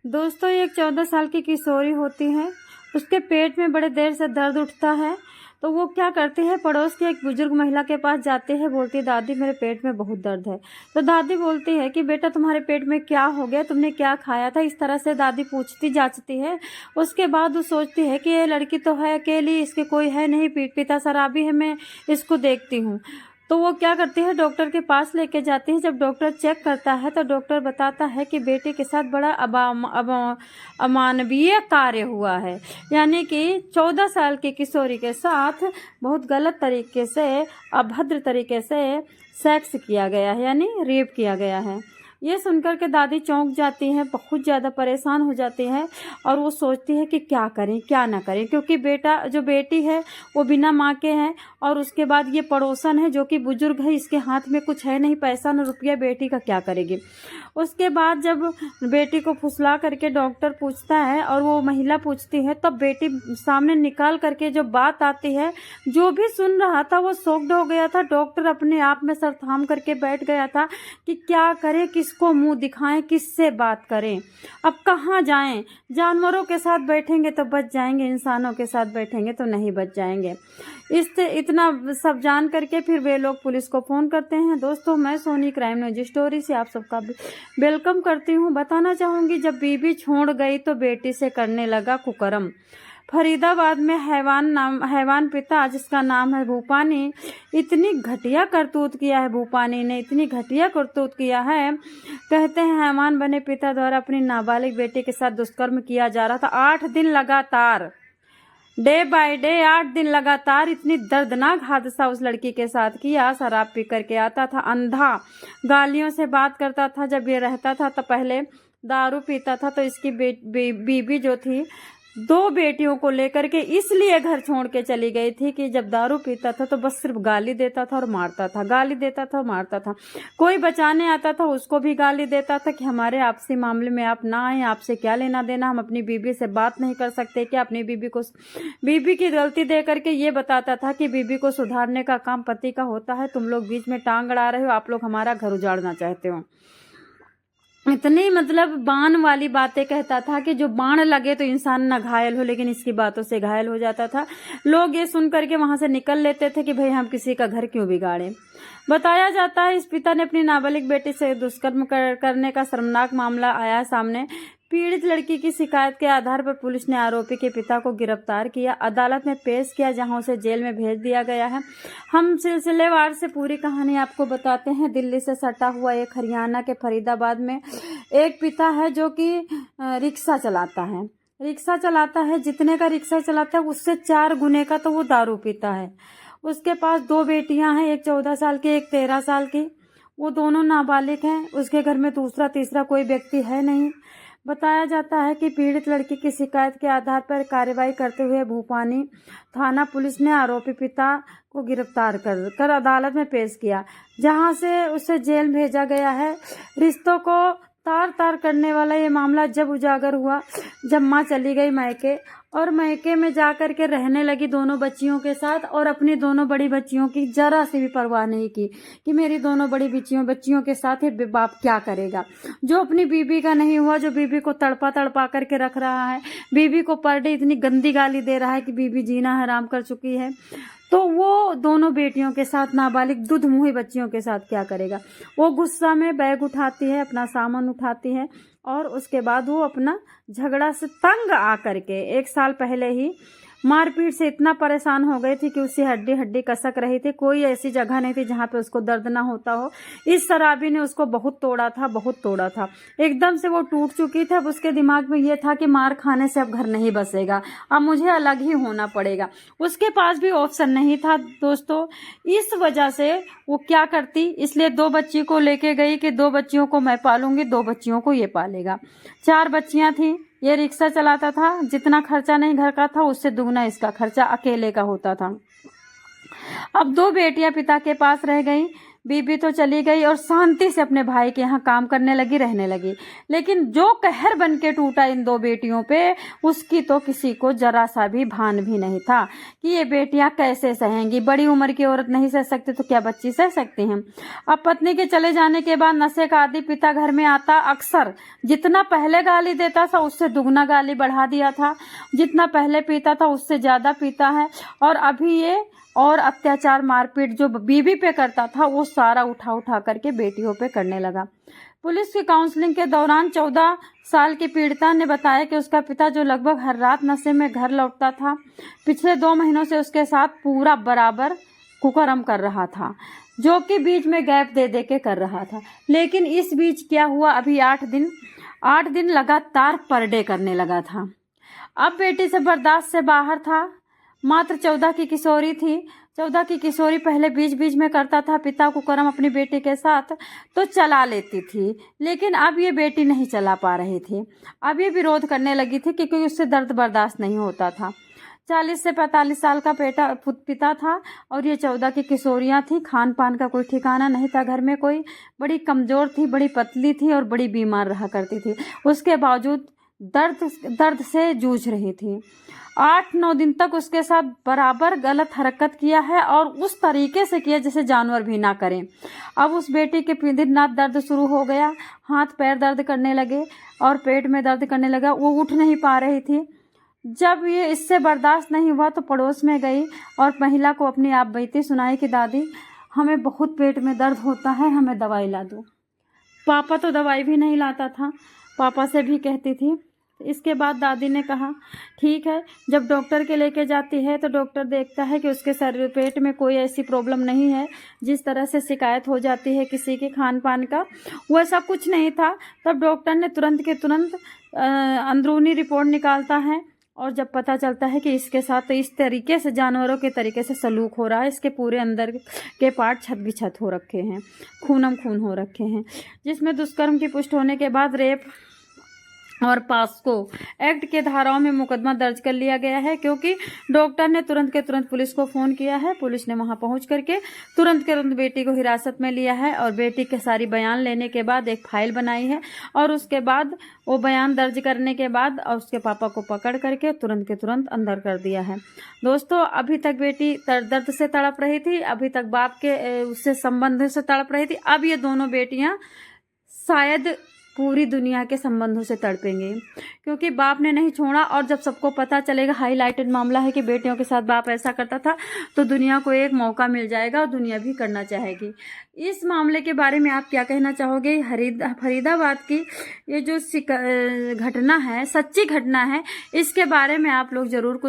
दोस्तों, एक 14 साल की किशोरी होती है। उसके पेट में बड़े देर से दर्द उठता है। तो वो क्या करती है, पड़ोस की एक बुजुर्ग महिला के पास जाती है। बोलती है, दादी मेरे पेट में बहुत दर्द है। तो दादी बोलती है कि बेटा तुम्हारे पेट में क्या हो गया, तुमने क्या खाया था। इस तरह से दादी पूछती जांचती है। उसके बाद वो सोचती है कि ये लड़की तो है अकेली, इसके कोई है नहीं, पिता शराबी है, मैं इसको देखती हूँ। तो वो क्या करती है, डॉक्टर के पास लेके जाती है। जब डॉक्टर चेक करता है तो डॉक्टर बताता है कि बेटे के साथ बड़ा अमानवीय कार्य हुआ है। यानी कि 14 साल की किशोरी के साथ बहुत गलत तरीके से, अभद्र तरीके से सेक्स किया गया है, यानी रेप किया गया है। ये सुनकर के दादी चौंक जाती है, बहुत ज़्यादा परेशान हो जाती है और वो सोचती है कि क्या करें क्या ना करें, क्योंकि बेटी है वो बिना माँ के है। और उसके बाद ये पड़ोसन है जो कि बुजुर्ग है, इसके हाथ में कुछ है नहीं, पैसा न रुपया, बेटी का क्या करेगी। उसके बाद जब बेटी को फुसला करके डॉक्टर पूछता है और वो महिला पूछती है, तब बेटी सामने निकाल करके जो बात आती है, जो भी सुन रहा था वो शॉक्ड हो गया था। डॉक्टर अपने आप में सर थाम करके बैठ गया था कि क्या करे, किसको मुंह दिखाएं, किससे बात करें, अब कहाँ जाएं। जानवरों के साथ बैठेंगे तो बच जाएंगे, इंसानों के साथ बैठेंगे तो नहीं बच जाएंगे। इतना सब जान करके फिर वे लोग पुलिस को फ़ोन करते हैं। दोस्तों, मैं सोनी क्राइम न्यूज स्टोरी से आप सबका वेलकम करती हूँ। बताना चाहूँगी, जब बीबी छोड़ गई तो बेटी से करने लगा कुकर्म। फरीदाबाद में हैवान पिता, जिसका नाम है भूपानी, इतनी घटिया करतूत किया है। भूपानी ने इतनी घटिया करतूत किया है, कहते हैं हैवान बने पिता द्वारा अपनी नाबालिग बेटी के साथ दुष्कर्म किया जा रहा था। 8 दिन लगातार, डे बाय डे 8 दिन लगातार इतनी दर्दनाक हादसा उस लड़की के साथ किया। शराब पी करके आता था, अंधा, गालियों से बात करता था। जब ये रहता था तो पहले दारू पीता था। तो इसकी बीबी जो थी, 2 बेटियों को लेकर के इसलिए घर छोड़ के चली गई थी कि जब दारू पीता था तो बस सिर्फ गाली देता था और मारता था, गाली देता था और मारता था। कोई बचाने आता था उसको भी गाली देता था कि हमारे आपसी मामले में आप ना आए, आपसे क्या लेना देना, हम अपनी बीबी से बात नहीं कर सकते क्या। अपनी बीबी की गलती दे करके ये बताता था कि बीबी को सुधारने का काम पति का होता है, तुम लोग बीच में टांग अड़ा रहे हो, आप लोग हमारा घर उजाड़ना चाहते हो। इतनी मतलब बाण वाली बातें कहता था कि जो बाण लगे तो इंसान ना घायल हो, लेकिन इसकी बातों से घायल हो जाता था। लोग ये सुन करके वहां से निकल लेते थे कि भाई हम किसी का घर क्यों बिगाड़े। बताया जाता है इस पिता ने अपनी नाबालिग बेटी से दुष्कर्म करने का शर्मनाक मामला आया सामने। पीड़ित लड़की की शिकायत के आधार पर पुलिस ने आरोपी के पिता को गिरफ्तार किया, अदालत में पेश किया, जहां उसे जेल में भेज दिया गया है। हम सिलसिलेवार से पूरी कहानी आपको बताते हैं। दिल्ली से सटा हुआ एक हरियाणा के फरीदाबाद में एक पिता है जो कि रिक्शा चलाता है। जितने का रिक्शा चलाता है उससे 4 गुने का तो वो दारू पीता है। उसके पास 2 बेटियां हैं, एक 14 साल की, एक 13 साल की। वो दोनों नाबालिग हैं। उसके घर में दूसरा तीसरा कोई व्यक्ति है नहीं। बताया जाता है कि पीड़ित लड़की की शिकायत के आधार पर कार्रवाई करते हुए भूपानी थाना पुलिस ने आरोपी पिता को गिरफ्तार कर अदालत में पेश किया, जहां से उसे जेल भेजा गया है। रिश्तों को तार तार करने वाला ये मामला जब उजागर हुआ, जब मां चली गई मायके, और मायके में जाकर के रहने लगी दोनों बच्चियों के साथ, और अपनी दोनों बड़ी बच्चियों की जरा से भी परवाह नहीं की कि मेरी दोनों बड़ी बच्चियों के साथ ही बाप क्या करेगा। जो अपनी बीबी का नहीं हुआ, जो बीबी को तड़पा करके रख रहा है, बीबी को पर डे इतनी गंदी गाली दे रहा है कि बीबी जीना हराम कर चुकी है, तो वो दोनों बेटियों के साथ, नाबालिग दूध मुही बच्चियों के साथ क्या करेगा। वो गुस्सा में बैग उठाती है, अपना सामान उठाती है, और उसके बाद वो अपना झगड़ा से तंग आ करके 1 साल पहले ही मारपीट से इतना परेशान हो गई थी कि उसकी हड्डी हड्डी कसक रही थी। कोई ऐसी जगह नहीं थी जहाँ पे उसको दर्द ना होता हो। इस शराबी ने उसको बहुत तोड़ा था। एकदम से वो टूट चुकी थी। अब उसके दिमाग में ये था कि मार खाने से अब घर नहीं बसेगा, अब मुझे अलग ही होना पड़ेगा। उसके पास भी ऑप्शन नहीं था दोस्तों। इस वजह से वो क्या करती, इसलिए 2 बच्ची को लेके गई कि 2 बच्चियों को मैं पालूंगी, 2 बच्चियों को ये पालेगा। 4 बच्चियां थी। ये रिक्शा चलाता था, जितना खर्चा नहीं घर का था उससे दुगना इसका खर्चा अकेले का होता था। अब 2 बेटियां पिता के पास रह गई। बीबी तो चली गई और शांति से अपने भाई के यहाँ काम करने लगी, रहने लगी। लेकिन जो कहर बन के टूटा इन दो बेटियों पे, उसकी तो किसी को जरा सा भी भान भी नहीं था कि ये बेटियां कैसे सहेंगी। बड़ी उम्र की औरत नहीं सह सकती तो क्या बच्ची सह सकती हैं। अब पत्नी के चले जाने के बाद नशे का आदी पिता घर में आता, अक्सर जितना पहले गाली देता था उससे दुगना गाली बढ़ा दिया था, जितना पहले पीता था उससे ज्यादा पीता है। और अभी ये और अत्याचार मारपीट जो बीवी पे करता था वो सारा उठा उठा करके बेटियों पे करने लगा। पुलिस की काउंसलिंग के दौरान 14 साल की पीड़िता ने बताया कि उसका पिता जो लगभग हर रात नशे में घर लौटता था, पिछले 2 महीनों से उसके साथ पूरा बराबर कुकर्म कर रहा था, जो कि बीच में गैप दे दे के कर रहा था। लेकिन इस बीच क्या हुआ, अभी 8 दिन लगातार पर डे करने लगा था। अब बेटी से बर्दाश्त से बाहर था। मात्र 14 की किशोरी थी। 14 की किशोरी पहले बीच बीच में करता था पिता को कर्म अपनी बेटी के साथ तो चला लेती थी, लेकिन अब ये बेटी नहीं चला पा रही थी। अब ये विरोध करने लगी थी क्योंकि उससे दर्द बर्दाश्त नहीं होता था। 40 से 45 साल का पिता था और ये 14 की किशोरियां थी। खान पान का कोई ठिकाना नहीं था घर में। कोई बड़ी कमजोर थी, बड़ी पतली थी और बड़ी बीमार रहा करती थी। उसके बावजूद दर्द से जूझ रही थी। 8-9 दिन तक उसके साथ बराबर गलत हरकत किया है और उस तरीके से किया जैसे जानवर भी ना करें। अब उस बेटी के दिन रात दर्द शुरू हो गया, हाथ पैर दर्द करने लगे और पेट में दर्द करने लगा। वो उठ नहीं पा रही थी। जब ये इससे बर्दाश्त नहीं हुआ तो पड़ोस में गई और महिला को अपनी आप बीती सुनाई कि दादी हमें बहुत पेट में दर्द होता है, हमें दवाई ला दो। पापा तो दवाई भी नहीं लाता था, पापा से भी कहती थी। इसके बाद दादी ने कहा ठीक है। जब डॉक्टर के लेके जाती है तो डॉक्टर देखता है कि उसके शरीर पेट में कोई ऐसी प्रॉब्लम नहीं है जिस तरह से शिकायत हो जाती है किसी के खान पान का, वो ऐसा कुछ नहीं था। तब डॉक्टर ने तुरंत के तुरंत अंदरूनी रिपोर्ट निकालता है और जब पता चलता है कि इसके साथ तो इस तरीके से जानवरों के तरीके से सलूक हो रहा है, इसके पूरे अंदर के पार्ट छत बिछत हो रखे हैं, खूनम खून हो रखे हैं, जिसमें दुष्कर्म की पुष्टि होने के बाद रेप और पास्को एक्ट के धाराओं में मुकदमा दर्ज कर लिया गया है। क्योंकि डॉक्टर ने तुरंत के तुरंत पुलिस को फोन किया है, पुलिस ने वहां पहुंच करके तुरंत के तुरंत बेटी को हिरासत में लिया है और बेटी के सारी बयान लेने के बाद एक फाइल बनाई है और उसके बाद वो बयान दर्ज करने के बाद और उसके पापा को पकड़ करके तुरंत के तुरंत अंदर कर दिया है। दोस्तों, अभी तक बेटी दर्द से तड़प रही थी, अभी तक बाप के उससे संबंध से तड़प रही थी। अब ये दोनों बेटियां शायद पूरी दुनिया के संबंधों से तड़पेंगे क्योंकि बाप ने नहीं छोड़ा। और जब सबको पता चलेगा, हाईलाइटेड मामला है कि बेटियों के साथ बाप ऐसा करता था, तो दुनिया को एक मौका मिल जाएगा और दुनिया भी करना चाहेगी। इस मामले के बारे में आप क्या कहना चाहोगे? फरीदाबाद की ये जो घटना है, सच्ची घटना है, इसके बारे में आप लोग जरूर कुछ